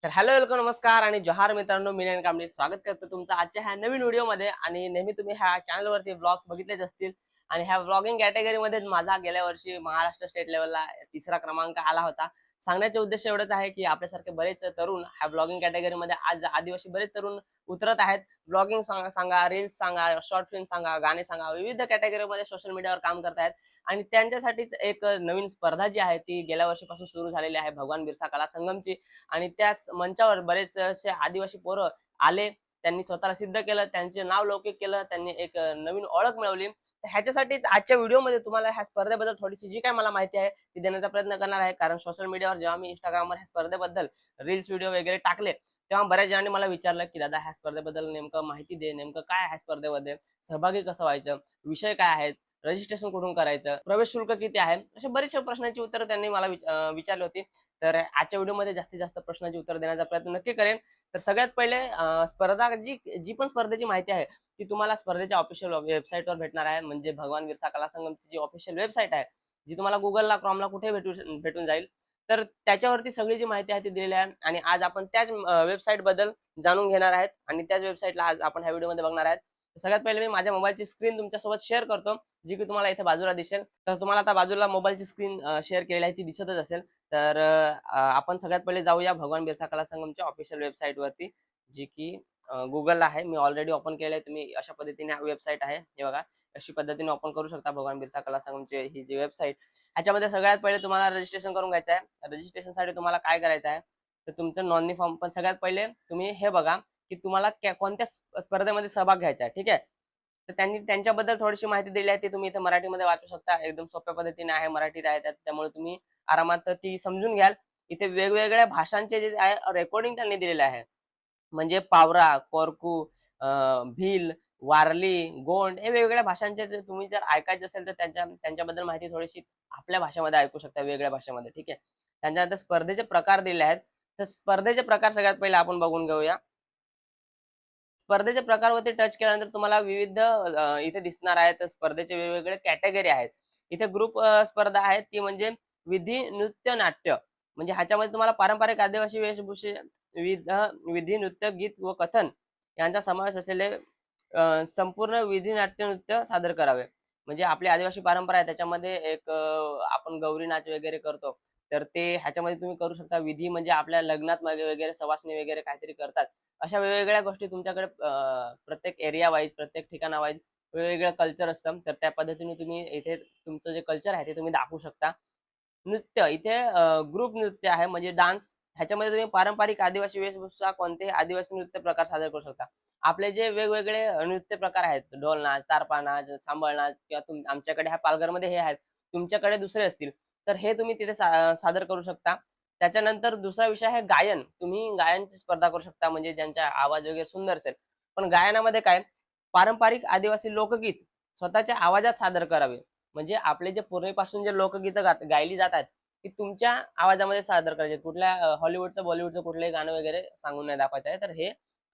तर hello welcome नमस्कार आणि जोहार मित्रांनो, मी नयन कांबळे स्वागत करतो तुमचं आजच्या ह्या नवीन व्हिडिओमध्ये। आणि नेहमी तुम्ही ह्या चॅनलवरती व्लॉग्स बघितलेच असतील आणि ह्या व्लॉगिंग कॅटेगरीमध्ये माझा गेल्या वर्षी महाराष्ट्र स्टेट लेवलला तिसरा क्रमांक आला होता। सांगण्याचे उद्देश एवढंच आहे की आपल्यासारखे बरेच तरुण ह्या ब्लॉगिंग कॅटेगरीमध्ये आज आदिवासी बरेच तरुण उतरत आहेत। ब्लॉगिंग सांगा, रील्स सांगा, शॉर्ट फिल्म सांगा, गाणे सांगा, विविध कॅटेगरीमध्ये सोशल मीडियावर काम करत आहेत। आणि त्यांच्यासाठीच एक नवीन स्पर्धा जी आहे ती गेल्या वर्षीपासून सुरू झालेली आहे, भगवान बिरसा कला संगमची। आणि त्या मंचावर बरेचसे आदिवासी पोरं आले, त्यांनी स्वतःला सिद्ध केलं, त्यांचे नाव लौकिक केलं, त्यांनी एक नवीन ओळख मिळवली। तर ह्याच्यासाठीच आजच्या व्हिडिओमध्ये तुम्हाला ह्या स्पर्धेबद्दल थोडीशी जी काही मला माहिती आहे ती देण्याचा प्रयत्न करणार आहे। कारण सोशल मीडियावर जेव्हा मी इंस्टाग्रामवर ह्या स्पर्धेबद्दल रील्स व्हिडिओ वगैरे टाकले, तेव्हा बऱ्याच जणांनी मला विचारलं की दादा ह्या स्पर्धेबद्दल नेमकं माहिती दे, नेमकं काय आहे स्पर्धेमध्ये, सहभागी कसं व्हायचं, विषय काय आहेत, रजिस्ट्रेशन कुठून करायचं, प्रवेश शुल्क किती आहे, अशा बरेचशा प्रश्नांची उत्तरं त्यांनी मला विचारली होती। तर आजच्या व्हिडिओमध्ये जास्तीत जास्त प्रश्नांची उत्तर देण्याचा प्रयत्न नक्की करेन। तर सगळ्यात पहिले स्पर्धा जी जी पण स्पर्धेची माहिती आहे ती तुम्हाला स्पर्धेच्या ऑफिशियल वेबसाईटवर भेटणार आहे। म्हणजे भगवान बिरसा कला संगमची जी ऑफिशियल वेबसाईट आहे, जी तुम्हाला गुगलला, क्रोमला कुठे भेटून जाईल, तर त्याच्यावरती सगळी जी माहिती आहे ती दिलेली आहे। आणि आज आपण त्याच वेबसाईट बद्दल जाणून घेणार आहेत आणि त्याच वेबसाईटला आज आपण ह्या व्हिडिओमध्ये बघणार आहेत। सगळ्यात पहिले मी माझ्या मोबाईलची स्क्रीन तुमच्यासोबत शेअर करतो, जी की तुम्हाला इथे बाजूला दिसेल। तर तुम्हाला आता बाजूला मोबाईलची स्क्रीन शेअर केलेली आहे ती दिसतच असेल। तर आपण सगळ्यात पहिले जाऊया भगवान बिरसा कला संगमच्या ऑफिशियल वेबसाईट वरती, जी की गुगलला आहे। मी ऑलरेडी ओपन केलं आहे, तुम्ही अशा पद्धतीने वेबसाईट आहे, हे बघा अशी पद्धतीने ओपन करू शकता भगवान बिरसा कला संगमची ही जी वेबसाईट। ह्याच्यामध्ये सगळ्यात पहिले तुम्हाला रजिस्ट्रेशन करून घ्यायचं आहे। रजिस्ट्रेशनसाठी तुम्हाला काय करायचं आहे, तर तुमचं नोंदणी फॉर्म, पण सगळ्यात पहिले तुम्ही हे बघा की तुम्हाला कोणत्या स्पर्धेमध्ये सहभाग घ्यायचा आहे, ठीक आहे। तर त्यांनी त्यांच्याबद्दल थोडीशी माहिती दिली आहे, ती तुम्ही इथे मराठीमध्ये वाचू शकता, एकदम सोप्या पद्धतीने आहे, मराठीत आहे त्यामुळे तुम्ही आरामात ती समजून घ्याल। इथे वेगवेगळ्या भाषांचे जे आहे रेकॉर्डिंग त्यांनी दिलेले आहे, म्हणजे पावरा, कोरकू, भील, वारली, गोंड, हे वेगवेगळ्या भाषांचे तुम्ही जर ऐकायचं असेल तर त्यांच्याबद्दल माहिती थोडीशी आपल्या भाषेमध्ये ऐकू शकता, वेगळ्या भाषेमध्ये, ठीक आहे। त्यांच्यानंतर स्पर्धेचे प्रकार दिले आहेत। तर स्पर्धेचे प्रकार सगळ्यात पहिले आपण बघून घेऊया। स्पर्धेच्या प्रकारवरती टच केल्यानंतर तुम्हाला विविध इथे दिसणार आहेत स्पर्धेचे वेगवेगळे कॅटेगरी आहेत। इथे ग्रुप स्पर्धा आहे, ती म्हणजे विधी, नृत्य, नाट्य। म्हणजे ह्याच्यामध्ये तुम्हाला पारंपरिक आदिवासी वेशभूषे, विविध विधी, नृत्य, गीत व कथन यांचा समावेश असलेले संपूर्ण विधी, नाट्य, नृत्य सादर करावे। म्हणजे आपली आदिवासी परंपरा आहे, त्याच्यामध्ये एक आपण गौरी नाच वगैरे करतो, तर ते ह्याच्यामध्ये तुम्ही करू शकता। विधी म्हणजे आपल्या लग्नात वगैरे सवासणी वगैरे काहीतरी करतात, अशा वेगवेगळ्या गोष्टी तुमच्याकडे प्रत्येक एरिया वाईज, प्रत्येक ठिकाणा वाईज वेगवेगळं कल्चर असतं, तर त्या पद्धतीने तुम्ही इथे तुमचं जे कल्चर आहे ते तुम्ही दाखवू शकता। नृत्य, इथे ग्रुप नृत्य आहे, म्हणजे डान्स। ह्याच्यामध्ये तुम्ही पारंपरिक आदिवासी वेशभूषा कोणतेही आदिवासी नृत्य प्रकार सादर करू शकता। आपले जे वेगवेगळे नृत्य प्रकार आहेत, ढोल नाच, तारपा नाच, सांबळ नाच, किंवा आमच्याकडे ह्या पालघरमध्ये हे आहेत, तुमच्याकडे दुसरे असतील, तर हे तुम्ही तिथे सादर करू शकता। त्याच्यानंतर दुसरा विषय आहे गायन। तुम्ही गायनची स्पर्धा करू शकता, म्हणजे ज्यांचा आवाज वगैरे सुंदर असेल। पण गायनामध्ये काय, पारंपरिक आदिवासी लोकगीत स्वतःच्या आवाजात सादर करावे। म्हणजे आपले जे पूर्वीपासून जे लोकगीतं गायली जातात ती तुमच्या आवाजामध्ये सादर करायचे। कुठल्या हॉलिवूडचं, बॉलिवूडचं कुठलंही गाणं वगैरे सांगून नाही दाखवायचं आहे। तर हे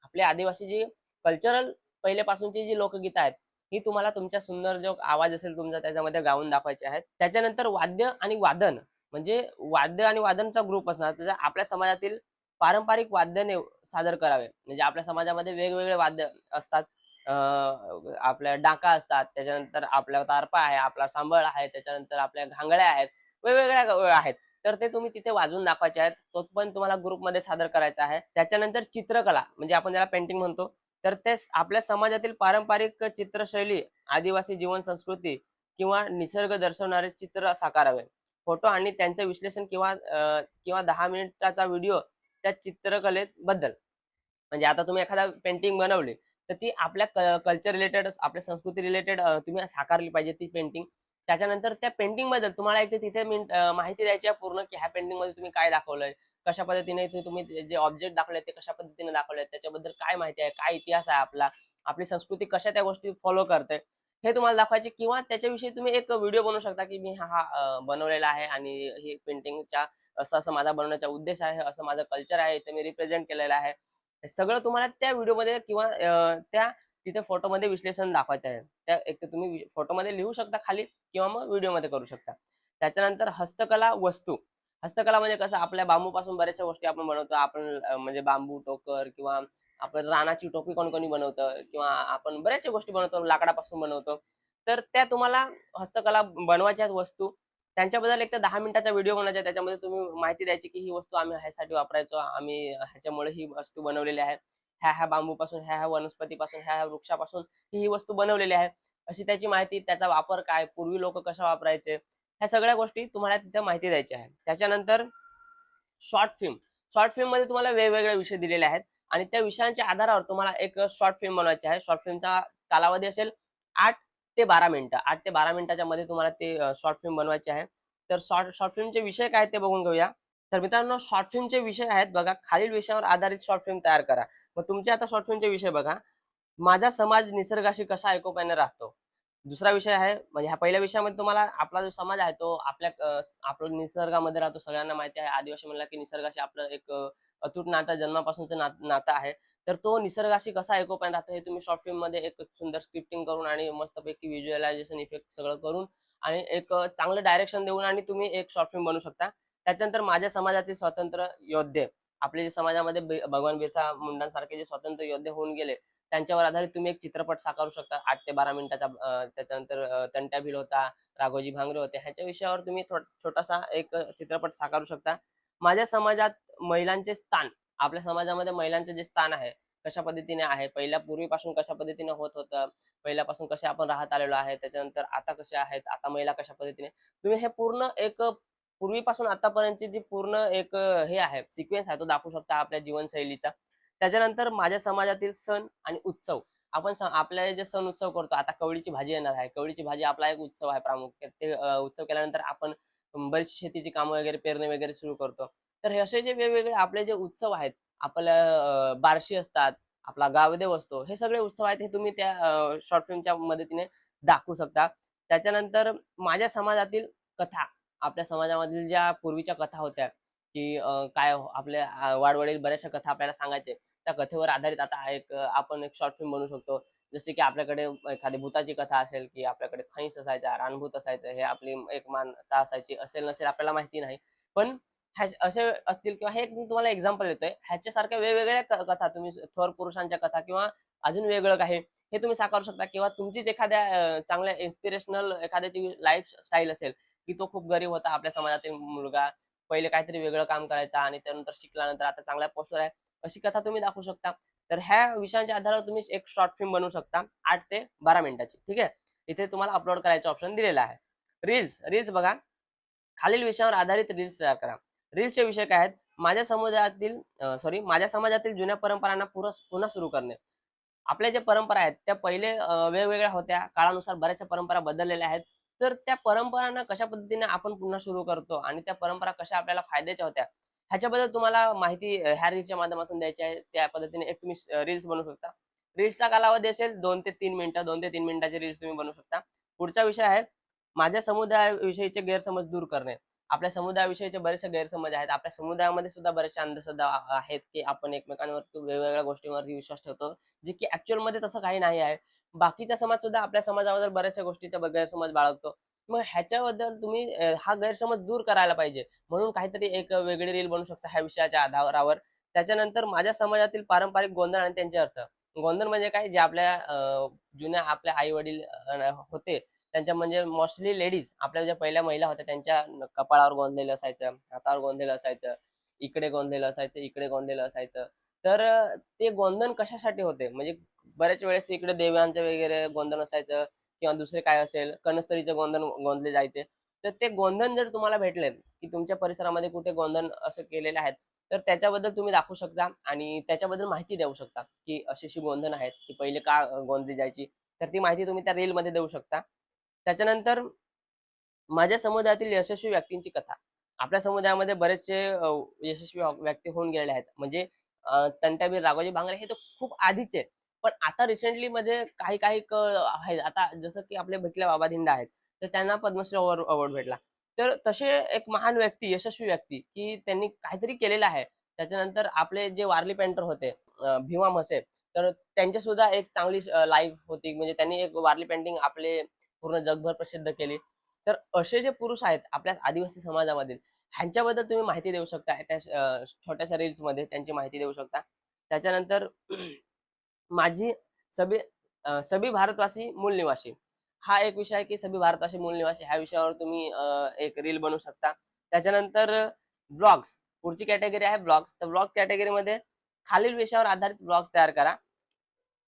आपले आदिवासी जी कल्चरल पहिल्यापासूनची जी लोकगीतं आहेत, ही तुम्हाला तुमच्या सुंदर जो आवाज असेल तुमचा त्याच्यामध्ये गाऊन दाखवायचे आहेत। त्याच्यानंतर वाद्य आणि वादन, म्हणजे वाद्य आणि वादनचा ग्रुप असणार, तर आपल्या समाजातील पारंपरिक वाद्याने सादर करावे। म्हणजे आपल्या समाजामध्ये वेगवेगळे वाद्य असतात, आपल्या डाका असतात, त्याच्यानंतर आपल्या तारपा आहे, आपला सांबळ आहे, त्याच्यानंतर आपल्या घांगड्या आहेत, वेगवेगळ्या आहेत। तर ते तुम्ही तिथे वाजवून दाखवायचे आहेत, तो पण तुम्हाला ग्रुपमध्ये सादर करायचा आहे। त्याच्यानंतर चित्रकला, म्हणजे आपण ज्याला पेंटिंग म्हणतो, तर ते आपल्या समाजातील पारंपरिक चित्रशैली, आदिवासी जीवन संस्कृती किंवा निसर्ग दर्शवणारे चित्र साकारावे। फोटो आणि त्यांचे विश्लेषण किंवा 10 मिनिटाचा व्हिडिओ त्या चित्रकलेत बद्दल, म्हणजे आता तुम्ही एखादा पेंटिंग बनवली, तर ती आपल्या कल्चर रिलेटेड, आपल्या संस्कृती रिलेटेड तुम्ही साकारली पाहिजे ती पेंटिंग। त्याच्यानंतर त्या पेंटिंग बद्दल तुम्हाला एक तिथे माहिती द्यायची आहे पूर्ण, की ह्या पेंटिंग मध्ये तुम्ही काय दाखवलंय, कशा पद्धतीने तुम्ही जे ऑब्जेक्ट दाखवले ते कशा पद्धतीने दाखवले, त्याच्याबद्दल काय माहिती आहे, काय इतिहास आहे आपला, आपली संस्कृती कशा त्या गोष्टी फॉलो करते, हे तुम्हाला दाखवायचे। किंवा त्याच्याविषयी तुम्ही एक व्हिडिओ बनवू शकता, की मी हा बनवलेला आहे आणि ही पेंटिंगच्या असं असं माझा बनवण्याचा उद्देश आहे, असं माझं कल्चर आहे, ते मी रिप्रेझेंट केलेलं आहे। हे सगळं तुम्हाला त्या व्हिडिओमध्ये किंवा त्या तिथे फोटोमध्ये विश्लेषण दाखवायचं आहे। त्या एक तर तुम्ही फोटोमध्ये लिहू शकता खाली, किंवा मग व्हिडिओमध्ये करू शकता। त्याच्यानंतर हस्तकला वस्तू, हस्तकला म्हणजे कसं आपल्या बांबूपासून बऱ्याचशा गोष्टी आपण बनवतो. आपण म्हणजे बांबू टोकर किंवा आपण रानाची टोपी कोणी बनवतं किंवा आपण बऱ्याचशा गोष्टी बनवतो, लाकडापासून बनवतो. तर त्या तुम्हाला हस्तकला बनवायच्या वस्तू त्यांच्याबद्दल एक तर 10 मिनिटाचा व्हिडिओ बनवायचा. त्याच्यामध्ये तुम्ही माहिती द्यायची, की ही वस्तू आम्ही ह्यासाठी वापरायचो. आम्ही ह्याच्यामुळे ही वस्तू बनवलेली आहे. ह्या बांबूपासून, ह्या वनस्पतीपासून, ह्या वृक्षापासून ही वस्तू बनवलेली आहे. अशी त्याची माहिती, त्याचा वापर काय, पूर्वी लोक कशा वापरायचे, ह्या सगळ्या गोष्टी तुम्हाला तिथे माहिती द्यायची आहे. त्याच्यानंतर शॉर्ट फिल्म. शॉर्ट फिल्म मध्ये तुम्हाला वेगवेगळे विषय दिलेले आहेत आणि त्या विषयांच्या आधारावर तुम्हाला एक शॉर्ट फिल्म बनवायची आहे. शॉर्ट फिल्मचा कालावधी असेल 8 ते 12 मिनिटं. 8 ते 12 मिनिटाच्या मध्ये तुम्हाला ते शॉर्ट फिल्म बनवायची आहे. तर शॉर्ट फिल्मचे विषय काय ते बघून घेऊया. तर मित्रांनो, शॉर्ट फिल्मचे विषय आहेत बघा, खालील विषयावर आधारित शॉर्ट फिल्म तयार करा. मग तुमचे आता शॉर्ट फिल्मचे विषय बघा. माझा समाज निसर्गाशी कसा एकोप्याने राहतो. दुसरा विषय आहे म्हणजे ह्या पहिल्या विषयामध्ये तुम्हाला आपला जो समाज आहे तो आपलं निसर्गामध्ये राहतो. सगळ्यांना माहिती आहे, आदिवासी म्हणला की निसर्गाशी आपलं एक अतूट नातं, जन्मापासूनचं नातं आहे. तर तो निसर्गाशी कसा एकोप्याने राहतो हे तुम्ही शॉर्ट फिल्म मध्ये एक सुंदर स्क्रिप्टिंग करून आणि मस्तपैकी व्हिज्युअलायझेशन इफेक्ट सगळं करून आणि एक चांगलं डायरेक्शन देऊन आणि तुम्ही एक शॉर्ट फिल्म बनवू शकता. त्याच्यानंतर माझ्या समाजातील स्वातंत्र्य योद्धे, आपले जे समाजामध्ये भगवान बिरसा मुंडांसारखे जे स्वातंत्र्य योद्धे होऊन गेले, त्यांच्यावर आधारित तुम्ही एक चित्रपट साकारू शकता. 8 ते 12 मिनिटाचा. त्याच्यानंतर तंट्या भिल होता, राघोजी भांगरे होते, ह्याच्या विषयावर तुम्ही छोटासा एक चित्रपट साकारू शकता. माझ्या समाजात महिलांचे स्थान, आपल्या समाजामध्ये महिलांचे जे स्थान आहे कशा पद्धतीने आहे, पहिल्या पूर्वीपासून कशा पद्धतीने होत होतं, पहिल्यापासून कसे आपण राहत आलेलो आहे, त्याच्यानंतर आता कसे आहेत, आता महिला कशा पद्धतीने, तुम्ही हे पूर्ण एक पूर्वीपासून आतापर्यंतची जी पूर्ण एक हे आहे सिक्वेन्स आहे तो दाखवू शकता आपल्या जीवनशैलीचा. त्याच्यानंतर माझ्या समाजातील सण आणि उत्सव, आपण आपले जे सण उत्सव करतो, आता कवळीची भाजी येणार आहे. कवळीची भाजी आपला एक उत्सव आहे प्रामुख्याने. ते उत्सव केल्यानंतर आपण बरीचशी शेतीची कामं वगैरे, पेरणी वगैरे सुरू करतो. तर हे असे जे वेगवेगळे आपले जे उत्सव आहेत, आपल्या बार्शी असतात, आपला गावदेव असतो, हे सगळे उत्सव आहेत हे तुम्ही त्या शॉर्ट फिल्मच्या मदतीने दाखवू शकता. त्याच्यानंतर माझ्या समाजातील कथा, आपल्या समाजामधील ज्या पूर्वीच्या कथा होत्या, की काय आपल्या वाडवडील बऱ्याचशा कथा आपल्याला सांगायचे. त्या कथेवर आधारित आता आपण एक शॉर्ट फिल्म बनवू शकतो. जसे की आपल्याकडे एखादी भूताची कथा असेल, की आपल्याकडे खैस असायचा, रानभूत असायचं, हे आपली एक मानता असायची, असेल नसेल आपल्याला माहिती नाही. पण असे असतील किंवा हे एक मी तुम्हाला एक्झाम्पल देतोय. ह्याच्यासारख्या वेगवेगळ्या कथा तुम्ही थोर पुरुषांच्या कथा किंवा अजून वेगळं काही हे तुम्ही साकारू शकता किंवा तुमचीच एखाद्या चांगल्या इन्स्पिरेशनल एखाद्याची लाईफ स्टाईल असेल, की तो खूप गरीब होता आपल्या समाजातील मुलगा, पहिले काहीतरी वेगळं काम करायचा आणि त्यानंतर शिकल्यानंतर आता चांगल्या पोस्टवर आहे. अशी कथा तुम्ही दाखवू शकता. तर ह्या विषयांच्या आधारावर तुम्ही एक शॉर्ट फिल्म बनवू शकता 8 ते 12 मिनिटाची. ठीक आहे. इथे तुम्हाला अपलोड करायचा ऑप्शन दिलेला आहे. रील्स बघा, खालील विषयावर आधारित रील्स तयार करा. रील्सचे विषय काय आहेत? माझ्या समाजातील जुन्या परंपरांना पुन्हा सुरू करणे. आपल्या ज्या परंपरा आहेत त्या पहिले वेगवेगळ्या होत्या. काळानुसार बऱ्याचशा परंपरा बदललेल्या आहेत. तर त्या परंपरांना कशा पद्धतीने आपण पुन्हा सुरू करतो आणि त्या परंपरा कशा आपल्याला फायद्याच्या होत्या, ह्याच्याबद्दल तुम्हाला माहिती ह्या रील्सच्या माध्यमातून द्यायची आहे. त्या पद्धतीने एक तुम्ही रील्स बनवू शकता. रील्सचा कालावधी असेल 2 ते 3 मिनिटं. 2 ते 3 मिनिटाची रील्स तुम्ही बनवू शकता. पुढचा विषय आहे माझ्या समुदायाविषयीचे गैरसमज दूर करणे. आपल्या समुदायाविषयीचे बरेचसे गैरसमज आहेत. आपल्या समुदायामध्ये सुद्धा बऱ्याचशा अंधश्रद्धा आहेत, की आपण एकमेकांवर वेगवेगळ्या गोष्टींवरती विश्वास ठेवतो, जे की ऍक्च्युअल मध्ये तसं काही नाही आहे. बाकीचा समाज सुद्धा आपल्या समाजाबद्दल बऱ्याचशा गोष्टीचा गैरसमज बाळगतो. मग ह्याच्याबद्दल तुम्ही हा गैरसमज दूर करायला पाहिजे म्हणून काहीतरी एक वेगळी रील बनवू शकता ह्या विषयाच्या आधारावर. त्याच्यानंतर माझ्या समाजातील पारंपरिक गोंधळ आणि त्यांचे अर्थ. गोंधळ म्हणजे काय, जे आपल्या जुन्या आपल्या आई वडील होते त्यांच्या, म्हणजे मोस्टली लेडीज, आपल्या ज्या पहिल्या महिला होत्या त्यांच्या कपाळावर गोंधलेलं असायचं, हातावर गोंधलेलं असायचं, इकडे गोंधलेलं असायचं, इकडे गोंधलेलं असायचं. तर ते गोंधन कशासाठी होते, म्हणजे बऱ्याच वेळेस इकडे देवांचं वगैरे गोंधन असायचं किंवा दुसरे काय असेल कणस्तरीचे गोंधन गोंधले जायचे. तर ते गोंधन जर तुम्हाला भेटले, की तुमच्या परिसरामध्ये कुठे गोंधन असं केलेले आहेत, तर त्याच्याबद्दल तुम्ही दाखवू शकता आणि त्याच्याबद्दल माहिती देऊ शकता, की अशी अशी गोंधन आहेत, की पहिले का गोंधली जायची. तर ती माहिती तुम्ही त्या रील मध्ये देऊ शकता. त्याच्यानंतर माझ्या समुदायातील यशस्वी व्यक्तींची कथा. आपल्या समुदायामध्ये बरेचसे यशस्वी व्यक्ती होऊन गेलेले आहेत. म्हणजे तंट्याबीर राघोजी भांगरे हे तर खूप आधीचे. पण आता रिसेंटली मध्ये काही काही आहेत. आता जसं की आपले भिकल्या बाबा धिंडा आहेत. तर त्यांना पद्मश्री अवॉर्ड भेटला. तर तसे एक महान व्यक्ती, यशस्वी व्यक्ती, की त्यांनी काहीतरी केलेलं आहे. त्याच्यानंतर आपले जे वारली पेंटर होते, भीमा म्हसे, तर त्यांची सुद्धा एक चांगली लाईफ होती. म्हणजे त्यांनी एक वारली पेंटिंग आपले पूर्ण जगभर प्रसिद्ध केली. तर असे जे पुरुष आहेत आपल्या आदिवासी समाजामधील, ह्यांच्याबद्दल तुम्ही माहिती देऊ शकता. त्या छोट्याशा रील्स मध्ये त्यांची माहिती देऊ शकता. त्याच्यानंतर माझी सभी सभी भारतवासी मूल निवासी हा एक विषय आहे की सभी भारतवासी मूल निवासी ह्या विषयावर तुम्ही एक रील बनवू शकता. त्याच्यानंतर ब्लॉग्स, पुढची कॅटेगरी आहे ब्लॉग्स. तर ब्लॉग कॅटेगरीमध्ये खालील विषयावर आधारित ब्लॉग्स तयार करा.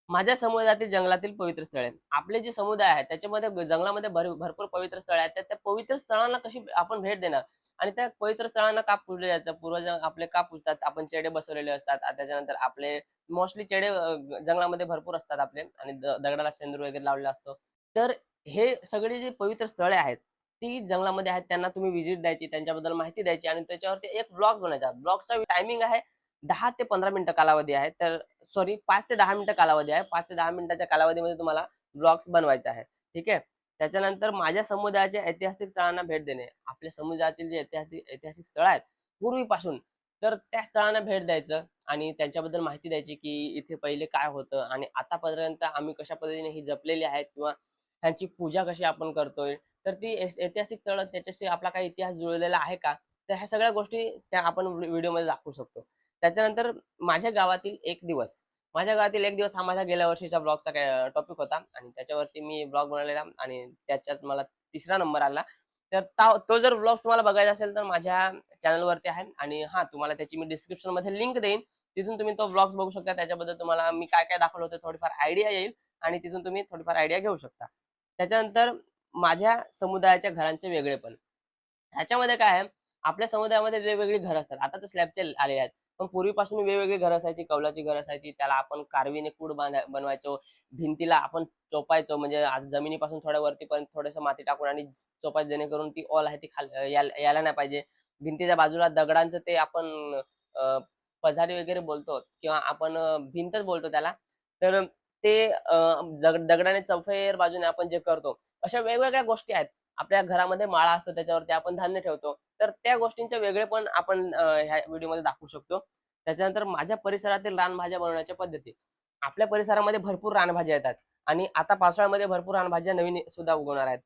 माझ्या समुदायातील जंगलातील पवित्र स्थळे. आपले जे समुदाय आहेत त्याच्यामध्ये जंगलामध्ये भरपूर पवित्र स्थळे आहेत. त्या पवित्र स्थळांना कशी आपण भेट देणार आणि त्या पवित्र स्थळांना का पूजले जायचं, पूर्वज आपले का पूजतात, आपण चेडे बसवलेले असतात. त्याच्यानंतर आपले मोस्टली चेडे जंगलामध्ये भरपूर असतात आपले आणि दगडाला शेंदूर वगैरे लावलेला असतो. तर हे सगळी जी पवित्र स्थळे आहेत ती जंगलामध्ये आहेत, त्यांना तुम्ही व्हिजिट द्यायची, त्यांच्याबद्दल माहिती द्यायची आणि त्याच्यावरती एक ब्लॉग बनवायचा. ब्लॉगचा टायमिंग आहे 10 ते 15 मिनिटं कालावधी आहे. तर सॉरी 5 ते 10 मिनिटं कालावधी आहे. 5 ते 10 मिनिटाच्या कालावधीमध्ये तुम्हाला ब्लॉग्स बनवायचे आहे. ठीक आहे. त्याच्यानंतर माझ्या समुदायाच्या ऐतिहासिक स्थळांना भेट देणे. आपल्या समुदायातील जे ऐतिहासिक स्थळ आहेत पूर्वीपासून, तर त्या स्थळांना भेट द्यायचं आणि त्यांच्याबद्दल माहिती द्यायची की इथे पहिले काय होतं आणि आतापर्यंत आम्ही कशा पद्धतीने ही जपलेली आहेत किंवा त्यांची पूजा कशी आपण करतोय. तर ती ऐतिहासिक स्थळ त्याच्याशी आपला काही इतिहास जुळलेला आहे का? तर ह्या सगळ्या गोष्टी त्या आपण व्हिडिओमध्ये दाखवू शकतो. त्याच्यानंतर माझ्या गावातील एक दिवस. माझ्या गावातील एक दिवस हा माझ्या गेल्या वर्षीच्या ब्लॉगचा टॉपिक होता आणि त्याच्यावरती मी ब्लॉग बनवलेला आणि त्याच्यात मला 3रा नंबर आला. तर तो जर ब्लॉग तुम्हाला बघायचा असेल तर माझ्या चॅनलवरती आहे आणि हा तुम्हाला त्याची मी डिस्क्रिप्शन मध्ये लिंक देईन. तिथून तुम्ही तो ब्लॉग बघू शकता. त्याच्याबद्दल तुम्हाला मी काय काय दाखवलं होतं थोडीफार आयडिया येईल आणि तिथून तुम्ही थोडीफार आयडिया घेऊ शकता. त्याच्यानंतर माझ्या समुदायाच्या घरांचे वेगळेपण. ह्याच्यामध्ये काय आहे, आपल्या समुदायामध्ये वेगवेगळी घरं असतात. आता तर स्लॅबचे आलेले आहेत. पण पूर्वीपासून वेगवेगळी घरं असायची, कौलाची घर असायची. त्याला आपण कार्वीने कूड बनवायचो. भिंतीला आपण चोपायचो म्हणजे जमिनीपासून थोड्या वरतीपर्यंत थोडंसं माती टाकून आणि चोपायचं जेणेकरून ती ऑल आहे ती यायला नाही पाहिजे. भिंतीच्या बाजूला दगडांचं ते आपण अ, पझारी वगैरे बोलतो किंवा आपण भिंतच बोलतो त्याला. तर ते दगडाने चौफेर बाजूने आपण जे करतो. अशा वेगवेगळ्या गोष्टी आहेत. आपल्या घरामध्ये माळा असतो त्याच्यावरती आपण धान्य ठेवतो. तर त्या गोष्टींचे वेगळेपण आपण ह्या व्हिडिओमध्ये दाखवू शकतो. त्याच्यानंतर माझ्या परिसरातील रानभाज्या बनवण्याच्या पद्धती. आपल्या परिसरामध्ये भरपूर रानभाज्या येतात आणि आता पावसाळ्यामध्ये भरपूर रानभाज्या नवीन सुद्धा उगवणार आहेत.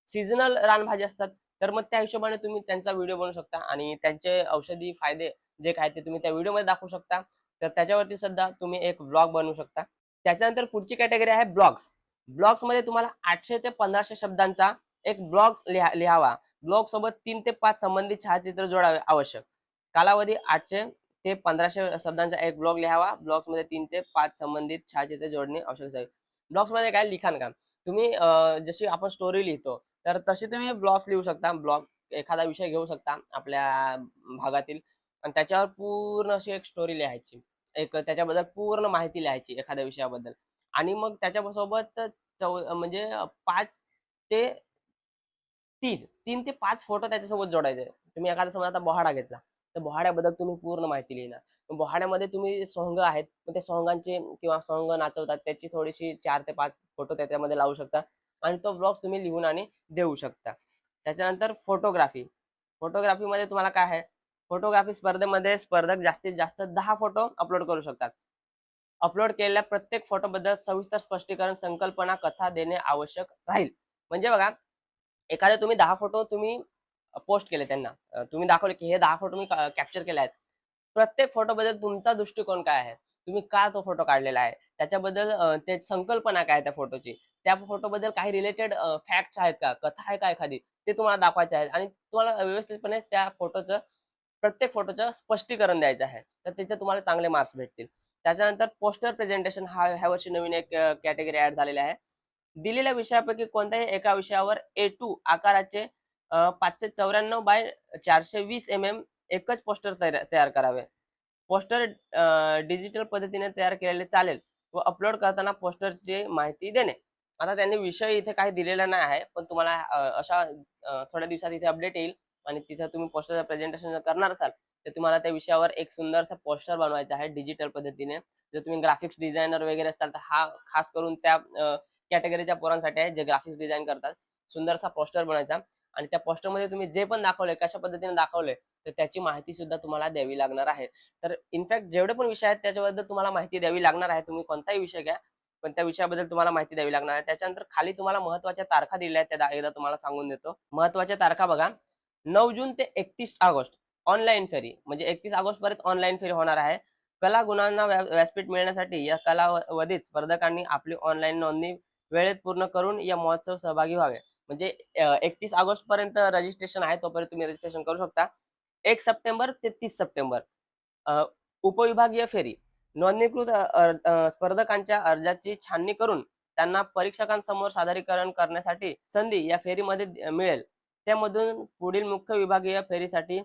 सीझनल रानभाज्या असतात. तर मग त्या हिशोबाने तुम्ही त्यांचा व्हिडिओ बनवू शकता आणि त्यांचे औषधी फायदे जे काय ते तुम्ही त्या व्हिडिओमध्ये दाखवू शकता. तर त्याच्यावरती सुद्धा तुम्ही एक व्लॉग बनवू शकता. त्याच्यानंतर पुढची कॅटेगरी आहे ब्लॉग्स. ब्लॉग्समध्ये तुम्हाला 800 ते 1500 शब्दांचा एक ब्लॉग लिहावा. ब्लॉग सोबत 3 ते 5 संबंधित छायाचित्र जोडावे आवश्यक. कालावधी 800 ते 1500 शब्दांचा एक ब्लॉग लिहावा. ब्लॉग्स मध्ये 3 ते 5 संबंधित छायाचित्र जोडणे आवश्यक आहे. ब्लॉग्स मध्ये काय लिखाण काम. तुम्ही जशी आपण स्टोरी लिहितो तर तशी तुम्ही ब्लॉग्स लिहू शकता. ब्लॉग एखादा विषय घेऊ शकता आपल्या भागातील आणि त्याच्यावर पूर्ण अशी एक स्टोरी लिहायची. एक त्याच्याबद्दल पूर्ण माहिती लिहायची एखाद्या विषयाबद्दल आणि मग त्याच्यासोबत म्हणजे 5 ते 3 ते 5 फोटो त्याच्यासोबत जोडायचे. तुम्ही एखादा समजा आता बोहाडा घेतला, तर बोहाड्याबद्दल तुम्ही पूर्ण माहिती लिहिणार. मग बोहाड्यामध्ये तुम्ही सोंग आहेत, मग त्या सोंगांचे किंवा सोंग नाचवतात त्याची थोडीशी 4 ते 5 फोटो त्याच्यामध्ये लावू शकता आणि तो ब्लॉग तुम्ही लिहून आणि देऊ शकता. त्याच्यानंतर फोटोग्राफी. फोटोग्राफीमध्ये तुम्हाला काय आहे, फोटोग्राफी स्पर्धेमध्ये स्पर्धक जास्तीत जास्त 10 फोटो अपलोड करू शकतात. अपलोड केलेल्या प्रत्येक फोटोबद्दल सविस्तर स्पष्टीकरण, संकल्पना, कथा देणे आवश्यक राहील. म्हणजे बघा, एखादे तुम्ही 10 फोटो तुम्ही पोस्ट केले त्यांना. तुम्ही दाखवले की हे 10 फोटो मी कॅप्चर केले आहेत. प्रत्येक फोटोबद्दल तुमचा दृष्टिकोन काय आहे? तुम्ही का तो फोटो काढलेला आहे? त्याच्याबद्दल ते संकल्पना काय आहे त्या फोटोची? त्या फोटोबद्दल काही रिलेटेड फॅक्ट्स आहेत का? कथा आहे का एखादी? ते तुम्हाला दाखवायचे आहेत आणि तुम्हाला व्यवस्थितपणे त्या फोटोचं प्रत्येक फोटोचं स्पष्टीकरण द्यायचं आहे. तर तिथे तुम्हाला चांगले मार्क्स भेटतील. त्याच्यानंतर पोस्टर प्रेझेंटेशन हा ह्या वर्षी नवीन एक कॅटेगरी ऍड झालेली आहे. दिलेल्या विषयापैकी कोणत्याही एका विषयावर A2 आकाराचे 594 बाय 420 एकच पोस्टर तयार करावे. पोस्टर डिजिटल पद्धतीने तयार केलेले चालेल व अपलोड करताना पोस्टरची माहिती देणे. आता त्यांनी विषय इथे काही दिलेला नाही आहे, पण तुम्हाला अशा थोड्या दिवसात इथे अपडेट येईल आणि तिथे तुम्ही पोस्टरचं प्रेझेंटेशन करणार असाल तर तुम्हाला त्या विषयावर एक सुंदरसा पोस्टर बनवायचा आहे डिजिटल पद्धतीने. जर तुम्ही ग्राफिक्स डिझायनर वगैरे असताल तर हा खास करून त्या कॅटेगरीच्या पोरांसाठी आहे जे ग्राफिक्स डिझाईन करतात. सुंदरसा पोस्टर बनवायचा आणि त्या पोस्टरमध्ये तुम्ही जे पण दाखवले, कशा पद्धतीने दाखवले, तर त्याची माहिती सुद्धा तुम्हाला द्यावी लागणार आहे. तर इनफॅक्ट जेवढे पण विषय आहेत त्याच्याबद्दल तुम्हाला माहिती द्यावी लागणार आहे. तुम्ही कोणताही विषय घ्या, पण त्या विषयाबद्दल तुम्हाला माहिती द्यावी लागणार आहे. त्याच्यानंतर खाली तुम्हाला महत्त्वाच्या तारखा दिलेल्या आहेत, त्या एकदा तुम्हाला सांगून देतो. महत्त्वाच्या तारखा बघा, 9 जून ते 31 ऑगस्ट ऑनलाईन फेरी, म्हणजे 31 ऑगस्ट पर्यंत ऑनलाईन फेरी होणार आहे. कला गुणांना व्यासपीठ मिळण्यासाठी या कालावधीत स्पर्धकांनी आपली ऑनलाईन नोंदणी वेळेत पूर्ण करून या महोत्सव सहभागी व्हावे. म्हणजे 31 ऑगस्ट पर्यंत रजिस्ट्रेशन आहे, तोपर्यंत तुम्ही रजिस्ट्रेशन करू शकता. 1 सप्टेंबर ते 30 सप्टेंबर उपविभागीय फेरी, नोंदणीकृत स्पर्धकांच्या अर्जाची छाननी करून त्यांना परीक्षकांसमोर सादरीकरण करण्यासाठी संधी या फेरीमध्ये मिळेल. त्यामधून पुढील मुख्य विभागीय फेरीसाठी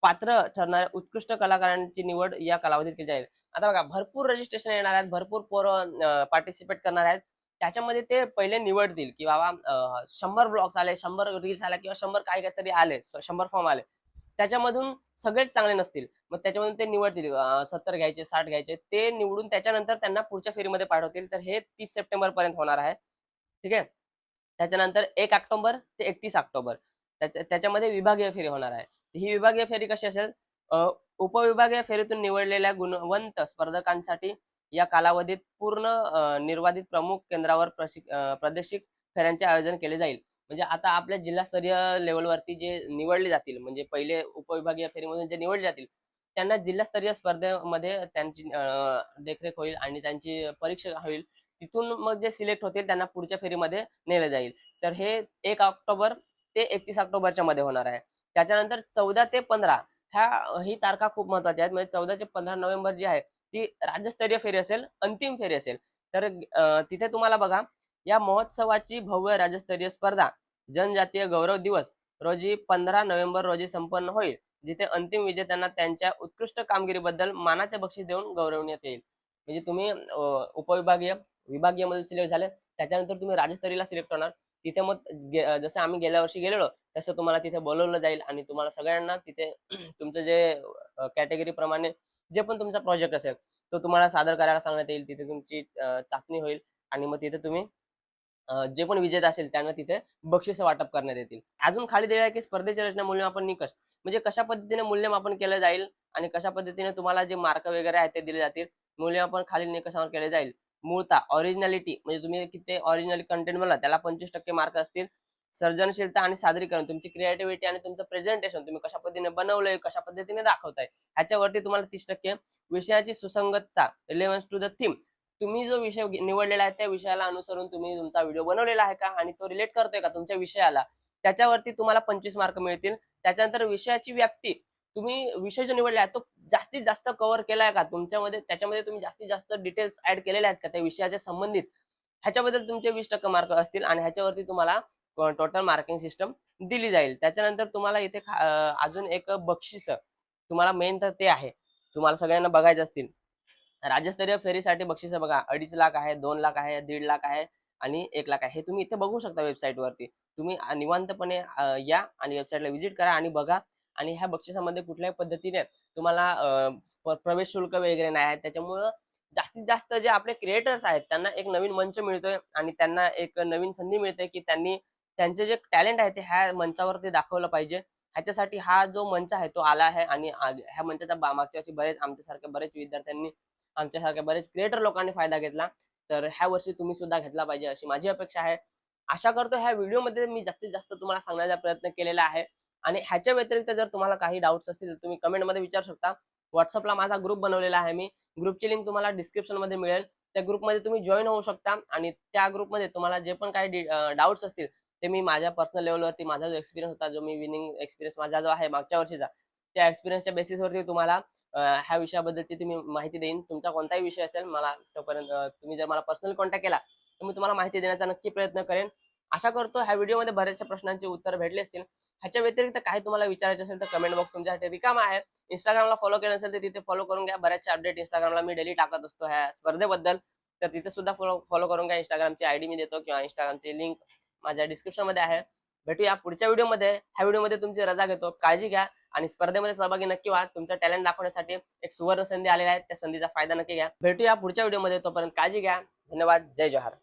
पात्र ठरणाऱ्या उत्कृष्ट कलाकारांची निवड या कालावधीत केली जाईल. आता बघा, भरपूर रजिस्ट्रेशन येणार आहेत, भरपूर पोरं पार्टिसिपेट करणार आहेत. त्याच्यामध्ये ते पहिले निवडतील की बाबा 100 ब्लॉग्स आले, 100 रील्स आल्या किंवा 100 काय काहीतरी आले, 100 फॉर्म आले, त्याच्यामधून सगळेच चांगले नसतील, मग त्याच्यामधून ते निवडतील 70 घ्यायचे, 60 घ्यायचे, ते निवडून त्याच्यानंतर त्यांना पुढच्या फेरीमध्ये पाठवतील. तर हे 30 सप्टेंबर पर्यंत होणार आहे. ठीक आहे. त्याच्यानंतर 1 ऑक्टोबर ते 31 ऑक्टोबर त्याच्यामध्ये विभागीय फेरी होणार आहे. ही विभागीय फेरी कशी असेल? उपविभागीय फेरीतून निवडलेल्या गुणवंत स्पर्धकांसाठी या कालावधीत पूर्ण निर्वाधित प्रमुख केंद्रावर प्रादेशिक फेऱ्यांचे आयोजन केले जाईल. म्हणजे आता आपल्या जिल्हास्तरीय लेवलवरती जे निवडले जातील, म्हणजे पहिले उपविभागीय फेरीमधून जे निवडले जातील, त्यांना जिल्हास्तरीय स्पर्धेमध्ये त्यांची देखरेख होईल आणि त्यांची परीक्षा होईल. तिथून मग जे सिलेक्ट होतील त्यांना पुढच्या फेरीमध्ये नेलं जाईल. तर हे 1 ऑक्टोबर ते 31 ऑक्टोबरच्या मध्ये होणार आहे. त्याच्यानंतर 14 ते 15 ही तारखा खूप महत्वाच्या आहेत. म्हणजे 14 ते 15 नोव्हेंबर जी आहे ती राज्यस्तरीय फेरी असेल, अंतिम फेरी असेल. तर तिथे तुम्हाला बघा, या महोत्सवाची भव्य राज्यस्तरीय स्पर्धा जनजातीय गौरव दिवस रोजी 15 नोव्हेंबर रोजी संपन्न होईल, जिथे अंतिम विजेत्यांना त्यांच्या उत्कृष्ट कामगिरीबद्दल मानाचे बक्षीस देऊन गौरवण्यात येईल. म्हणजे तुम्ही उपविभागीय, विभागीय मध्ये सिलेक्ट झाले, त्याच्यानंतर तुम्ही राज्यस्तरीयला सिलेक्ट होणार. तिथे मग जसं आम्ही गेल्या वर्षी गेलेलो तसं तुम्हाला तिथे बोलवलं जाईल आणि तुम्हाला सगळ्यांना तिथे तुमचं जे कॅटेगरी प्रमाणे जे पण तुमचा प्रोजेक्ट असेल तो तुम्हाला सादर करायला सांगण्यात येईल. तिथे तुमची चाचणी होईल आणि मग तिथे तुम्ही जे पण विजेता असेल त्यांना तिथे बक्षीस वाटप करण्यात येतील. अजून खाली दिलेलं आहे की स्पर्धेची रचना, मूल्यमापन, निकष, म्हणजे कशा पद्धतीने मूल्यमापन केलं जाईल आणि कशा पद्धतीने तुम्हाला जे मार्क वगैरे आहेत ते दिले जातील. मूल्यमापन खालील निकषांवर केले जाईल. मूळता, ओरिजिनॅलिटी, म्हणजे तुम्ही किती ओरिजिनल कंटेंट बनवला त्याला 25% मार्क असतील. सर्जनशीलता आणि सादरीकरण, तुमची क्रिएटिव्हिटी आणि तुमचं प्रेझेंटेशन, तुम्ही कशा पद्धतीने बनवलंय, कशा पद्धतीने दाखवताय, ह्याच्यावरती तुम्हाला 30%. विषयाची सुसंगतता, रिलेव्हन्स टू द थीम, तुम्ही जो विषय निवडलेला आहे त्या विषयाला अनुसरून तुम्ही तुमचा व्हिडिओ बनवलेला आहे का आणि तो रिलेट करतोय का तुमच्या विषयाला, त्याच्यावरती तुम्हाला 25 मार्क मिळतील. त्याच्यानंतर विषयाची व्याप्ती, तुम्ही विषय जो निवडला आहे तो जास्तीत जास्त कव्हर केलाय का तुमच्यामध्ये, त्याच्यामध्ये तुम्ही जास्तीत जास्त डिटेल्स ऍड केलेले आहेत का त्या विषयाच्या संबंधित, ह्याच्याबद्दल तुमचे 20% मार्क असतील आणि ह्याच्यावरती तुम्हाला टोटल मार्किंग सिस्टम दिली जाईल. त्याच्यानंतर तुम्हाला इथे अजून एक बक्षीस, तुम्हाला मेन तर ते आहे, तुम्हाला सगळ्यांना बघायचे असतील. राज्यस्तरीय फेरीसाठी बक्षीस बघा, 2.5 लाख आहे, 2 लाख आहे, 1.5 लाख आहे आणि 1 लाख आहे. हे तुम्ही इथे बघू शकता वेबसाईट वरती. तुम्ही निवांतपणे या आणि वेबसाईटला व्हिजिट करा आणि बघा. आणि ह्या बक्षिसामध्ये कुठल्याही पद्धतीने तुम्हाला प्रवेश शुल्क वगैरे नाही आहे. त्याच्यामुळं जास्तीत जास्त जे आपले क्रिएटर्स आहेत त्यांना एक नवीन मंच मिळतोय आणि त्यांना एक नवीन संधी मिळते की त्यांनी त्यांचे जे टॅलेंट आहे ते ह्या मंचावरती दाखवलं पाहिजे. ह्याच्यासाठी हा जो मंच आहे तो आला आहे आणि ह्या मंचाचा मागच्या वर्षी बरेच आमच्यासारख्या बरेच विद्यार्थ्यांनी, आमच्यासारख्या बरेच क्रिएटर लोकांनी फायदा घेतला. तर ह्या वर्षी तुम्ही सुद्धा घेतला पाहिजे अशी माझी अपेक्षा आहे. आशा करतो ह्या व्हिडिओमध्ये मी जास्तीत जास्त तुम्हाला सांगण्याचा प्रयत्न केलेला आहे. आणि ह्याच्या व्यतिरिक्त जर तुम्हाला काही डाऊट्स असतील तर तुम्ही कमेंटमध्ये विचारू शकता. व्हॉट्सअपला माझा ग्रुप बनवलेला आहे मी, ग्रुपची लिंक तुम्हाला डिस्क्रिप्शन मध्ये मिळेल. त्या ग्रुपमध्ये तुम्ही जॉईन होऊ शकता आणि त्या ग्रुपमध्ये तुम्हाला जे पण काही डाऊट्स असतील ते मी माझ्या पर्सनल लेवलवरती, माझा जो एक्सपिरियन्स होता, जो मी विनिंग एक्सपिरियन्स माझा जो आहे मागच्या वर्षीचा, त्या एक्सपिरियन्सच्या बेसिसवरती तुम्हाला ह्या विषयाबद्दलची तुम्ही माहिती देईन. तुमचा कोणताही विषय असेल मला तोपर्यंत तुम्ही जर मला पर्सनल कॉन्टॅक्ट केला तर मी तुम्हाला माहिती देण्याचा नक्की प्रयत्न करेन. आशा करतो ह्या व्हिडिओमध्ये बऱ्याचशा प्रश्नांची उत्तर भेटले असतील. ह्याच्या व्यतिरिक्त काही तुम्हाला विचारायचे असेल तर कमेंट बॉक्स तुमच्यासाठी रिकामा आहे. इंस्टाग्रामला फॉलो केलं असेल तर तिथे फॉलो करून घ्या. बऱ्याचशा अपडेट इंस्टाग्रामला मी डेली टाकत असतो ह्या स्पर्धेबद्दल, तर तिथे सुद्धा फॉलो करून घ्या. इंस्टाग्रामची आयडी मी देतो किंवा इंस्टाग्रामची लिंक माझ्या डिस्क्रिप्शन मध्ये आहे. भेटूया पुढच्या व्हिडिओमध्ये. ह्या व्हिडिओमध्ये तुमची रजा घेतो. काळजी घ्या आणि स्पर्धेमध्ये सहभागी नक्की व्हा. तुमचा टॅलेंट दाखवण्यासाठी एक सुवर्ण संधी आलेला आहे, त्या संधीचा फायदा नक्की घ्या. भेटूया पुढच्या व्हिडिओमध्ये. तोपर्यंत काळजी घ्या. धन्यवाद. जय जोहार.